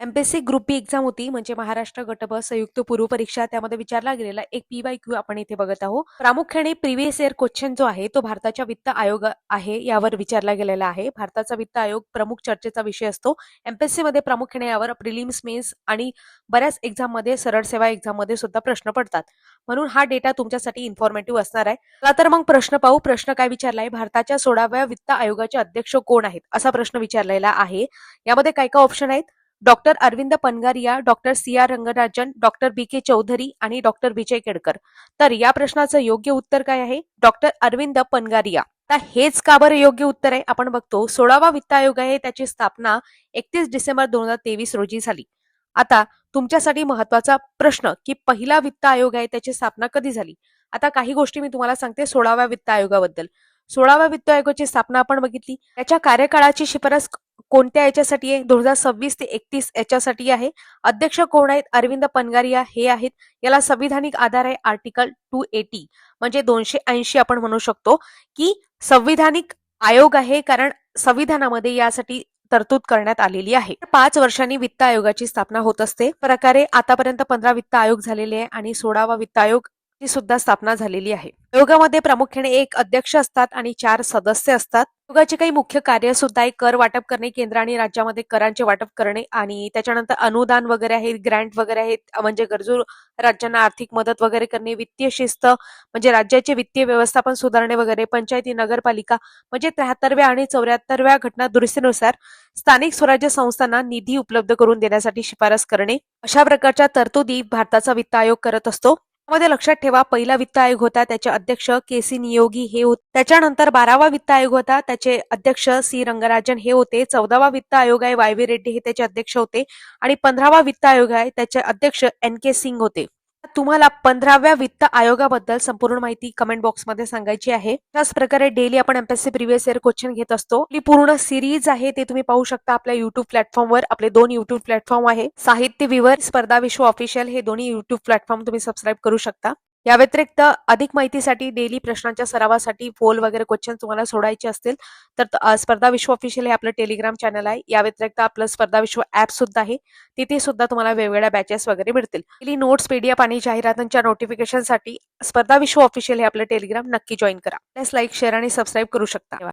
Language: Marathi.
एमपीएससी ग्रुप बी एक्झाम होती म्हणजे महाराष्ट्र गट ब संयुक्त पूर्व परीक्षा त्यामध्ये विचारला गेलेला एक PYQ आपण इथे बघत आहोत. प्रामुख्याने प्रिव्हियस इयर क्वेश्चन जो आहे तो भारताच्या वित्त आयोग आहे यावर विचारला गेलेला आहे. भारताचा वित्त आयोग प्रमुख चर्चेचा विषय असतो. एमपीएससी मध्ये प्रामुख्याने यावर प्रिलिम्स मेन्स आणि बऱ्याच एक्झाम मध्ये सरळ सेवा एक्झाम मध्ये सुद्धा प्रश्न पडतात. म्हणून हा डेटा तुमच्यासाठी इन्फॉर्मेटिव्ह असणार आहे. चला तर मग प्रश्न पाहू. प्रश्न काय विचारलाय, भारताच्या 16व्या वित्त आयोगाचे अध्यक्ष कोण आहेत असा प्रश्न विचारलेला आहे. यामध्ये काय काय ऑप्शन आहेत, doctor Arvind Panagariya, doctor CR Rangarajan, doctor BK Chaudhary आणि डॉक्टर विजय केडकर. तर या प्रश्नाचं योग्य उत्तर काय आहे, डॉक्टर अरविंद पनगारिया. आता हेच का बरं योग्य उत्तर आहे, आपण बघतो 16वा वित्त आयोग आहे त्याची स्थापना 31 डिसेंबर 2023 रोजी झाली. आता तुमच्यासाठी महत्वाचा प्रश्न की पहिला वित्त आयोग आहे त्याची स्थापना कधी झाली. आता काही गोष्टी मी तुम्हाला सांगते 16व्या वित्त आयोगाबद्दल. 16व्या वित्त आयोगाची स्थापना आपण बघितली, त्याच्या कार्यकाळाची शिफारस कोणत्या याच्यासाठी आहे, 2026 ते 31 याच्यासाठी आहे. अध्यक्ष कोण आहेत, अरविंद पनगारिया हे आहेत. याला संविधानिक आधार आहे आर्टिकल 280 म्हणजे 280 आपण म्हणू शकतो की संविधानिक आयोग आहे, कारण संविधानामध्ये यासाठी तरतूद करण्यात आलेली आहे. 5 वर्षांनी वित्त आयोगाची स्थापना होत असते. प्रकारे आतापर्यंत 15 वित्त आयोग झालेले आहे आणि 16वा वित्त आयोग ची सुद्धा स्थापना झालेली आहे. आयोगामध्ये प्रामुख्याने एक अध्यक्ष असतात आणि 4 सदस्य असतात. आयोगाचे काही मुख्य कार्य सुद्धा आहे, कर वाटप करणे, केंद्र आणि राज्यामध्ये करांचे वाटप करणे आणि त्याच्यानंतर अनुदान वगैरे आहे, ग्रँट वगैरे आहेत म्हणजे गरजू राज्यांना आर्थिक मदत वगैरे करणे, वित्तीय शिस्त म्हणजे राज्याचे वित्तीय व्यवस्थापन सुधारणे वगैरे, पंचायती नगरपालिका म्हणजे 73व्या आणि 74व्या घटना दुरुस्तीनुसार स्थानिक स्वराज्य संस्थांना निधी उपलब्ध करून देण्यासाठी शिफारस करणे, अशा प्रकारच्या तरतुदी भारताचा वित्त आयोग करत असतो. मध्ये लक्षात ठेवा, पहिला वित्त आयोग होता त्याचे अध्यक्ष KC नियोगी हे होते. त्याच्यानंतर 12वा वित्त आयोग होता त्याचे अध्यक्ष C रंगराजन हे होते. 14वा वित्त आयोग आहे YV रेड्डी हे त्याचे अध्यक्ष होते आणि 15वा वित्त आयोग आहे त्याचे अध्यक्ष NK सिंग होते. तुम्हाला 15व्या वित्त आयोगाबद्दल संपूर्ण माहिती कमेंट बॉक्समध्ये सांगायची आहे. त्याच प्रकारे डेली आपण एमपीएससी प्रिव्हियस इयर क्वेश्चन घेत असतो. ही पूर्ण सिरीज आहे ते तुम्ही पाहू शकता आपल्या युट्यूब प्लॅटफॉर्मवर. आपले 2 युट्यूब प्लॅटफॉर्म आहे, साहित्य विवर, स्पर्धा विश्व ऑफिशियल हे दोन्ही युट्यूब प्लॅटफॉर्म तुम्ही सबस्क्राईब करू शकता. या व्यतिरिक्त अधिक माहितीसाठी डेली प्रश्नांच्या सरावासाठी पोल वगैरे क्वेश्चन तुम्हाला सोडायचे असतील तर स्पर्धा विश्व ऑफिशियल हे आपलं टेलिग्राम चॅनल आहे. या व्यतिरिक्त आपलं स्पर्धा विश्व ऍप सुद्धा आहे, तिथे सुद्धा तुम्हाला वेगवेगळ्या बॅचेस वगैरे मिळतील. डेली नोट्स, PDF आणि जाहिरातांच्या नोटिफिकेशनसाठी स्पर्धा विश्व ऑफिशियल हे आपलं टेलिग्राम नक्की जॉईन करा. प्लीज लाईक, शेअर आणि सबस्क्राईब करू शकता.